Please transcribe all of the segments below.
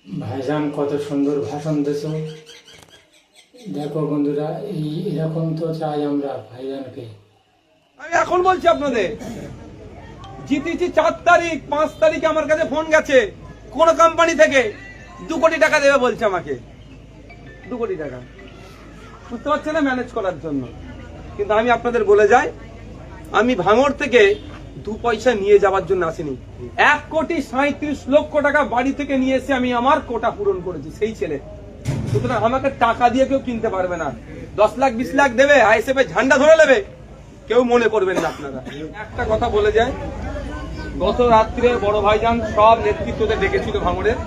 ভাইজান কত সুন্দর ভাষণ দিয়েছো। দেখো বন্ধুরা, এরকম তো চাই আমরা ভাইজানকে। আমি এখন বলছি আপনাদের, জিতেছি 4 তারিখ, 5 তারিখে আমার কাছে ফোন গেছে কোন কোম্পানি থেকে 2 কোটি টাকা দেবে বলছে আমাকে। 2 কোটি টাকা বুঝতে পারছেন না, ম্যানেজ করার জন্য। কিন্তু আমি আপনাদের বলে যাই, আমি ভাঙড় থেকে 2 পয়সা নিয়ে যাওয়ার জন্য আসিনি। 1,37,00,000 টাকা বাড়ি থেকে নিয়ে এসে আমি আমার কোটা পূরণ করেছি সেই ছেলে। সুতরাং আমাকে টাকা দিয়ে কেউ কিনতে পারবে না। 10 লাখ 20 লাখ দেবে, আইএসএফ এর ঝান্ডা ধরে নেবে, কেউ মনে করবেন না আপনারা। একটা কথা বলে যায়, গত রাত্রে বড় ভাইজান সব নেতৃত্বদের ডেকেছিল ভাঙড়ের,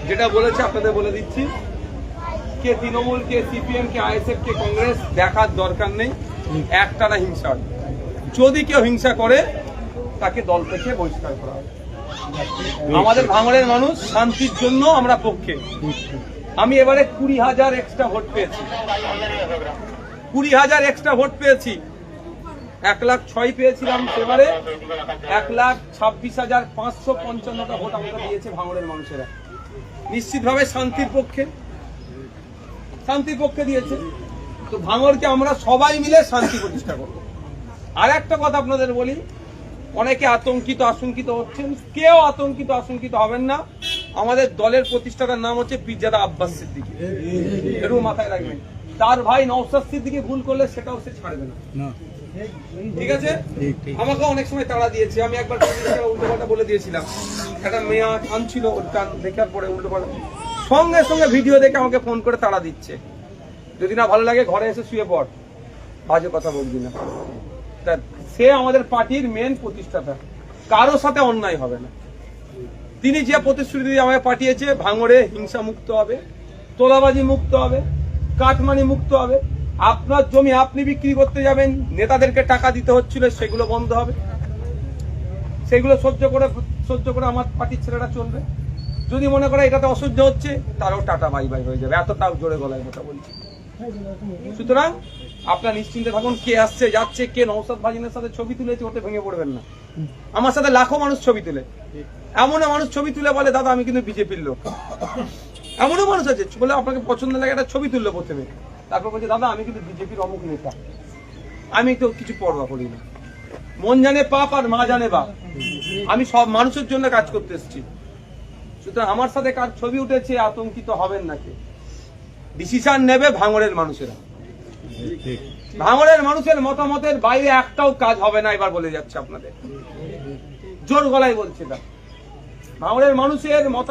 যেটা বলেছে আপনাদের বলে দিচ্ছি। কে তৃণমূল, কে সিপিএম, কে আইএসএফ, কে কংগ্রেস দেখার দরকার নেই, একটানা হিংসা হয়। যদি কেউ হিংসা করে তাকে দল থেকে বহিষ্কার করা হবে। আমাদের ভাঙড়ের মানুষ শান্তির জন্য আমরা পক্ষে। আমি এবারে 20,000 এক্সট্রা ভোট পেয়েছি, 20,000 এক্সট্রা ভোট পেয়েছি। 1,06,000 পেয়েছিলাম সেবারে, 1,26,555টা ভোট আমাকে দিয়েছে ভাঙড়ের মানুষেরা। নিশ্চিতভাবে শান্তির পক্ষে দিয়েছে। তো ভাঙড়কে আমরা সবাই মিলে শান্তি প্রতিষ্ঠা করব। আর একটা কথা আপনাদের বলি, অনেকে আতঙ্কিত হচ্ছেন, কেউ আতঙ্কিত হবেন না। আমাদের দলের প্রতিষ্ঠাতার নাম হচ্ছে পিরজাদা আব্বাস সিদ্দিকী, একটু মাথায় রাখবেন। তার ভাই নওশাদ সিদ্দিকী ভুল করলে সেটাও সে ছাড়বে না, ঠিক আছে? আমাকে অনেক সময় তাড়া দিয়েছে, আমি একবার উল্টোপাল্টা বলে দিয়েছিলাম। একটা মেয়ে আনছিল, ওটা দেখার পরে উল্টোপাল্টা সঙ্গে সঙ্গে ভিডিও দেখে আমাকে ফোন করে তাড়া দিচ্ছে। যদি না ভালো লাগে ঘরে এসে শুয়ে পড়, বাজে কথা বলবি না। তা সে আমাদের পার্টির মেন প্রতিষ্ঠাতা, কারোর সাথে অন্যায় হবে না। তিনি যে প্রতিশ্রুতি দিয়ে আমাকে পাঠিয়েছে, ভাঙড়ে হিংসা মুক্ত হবে, তোলাবাজি মুক্ত হবে, কাটমানি মুক্ত হবে। আপনার জমি আপনি বিক্রি করতে যাবেন, নেতাদেরকে টাকা দিতে হচ্ছিল, সেগুলো বন্ধ হবে। সেগুলো সহ্য করে আমার পার্টির ছেলেরা চলবে। যদি মনে করে এটাতে অসহ্য হচ্ছে, তারও টাটা বাই বাই হয়ে যাবে। এতটাও জোরে গলায় কথা বলছি। সুতরাং আপনার নিশ্চিন্তে থাকুন, কে আসছে যাচ্ছে, কে নওশাদ ভাইজানের সাথে ছবি তুলেছে, ওতে ভেঙে পড়বেন না। আমার সাথে লাখো মানুষ ছবি তুলে, এমনও মানুষ ছবি তুলে বলে দাদা আমি কিন্তু বিজেপির লোক। এমনও মানুষ আছে বলে আপনাকে পছন্দ লাগে একটা ছবি তুললো প্রথমে, তারপর বলছে দাদা আমি কিন্তু বিজেপির অমুক নেতা। আমি তো কিছু পরোয়া করি না। মন জানে পাপ আর মা জানে বাপ। আমি সব মানুষের জন্য কাজ করতে এসেছি। সুতরাং আমার সাথে কার ছবি উঠেছে, আতঙ্কিত হবেন না। কে ডিসিশন নেবে ভাঙড়ের মানুষেরা। ভাঙড়ের মানুষের মতামতের বাইরে একটাও কাজ হবে না, এবার বলে যাচ্ছে আপনাদের, জোর গলায় বলছে। ভাঙড়ের মানুষের মত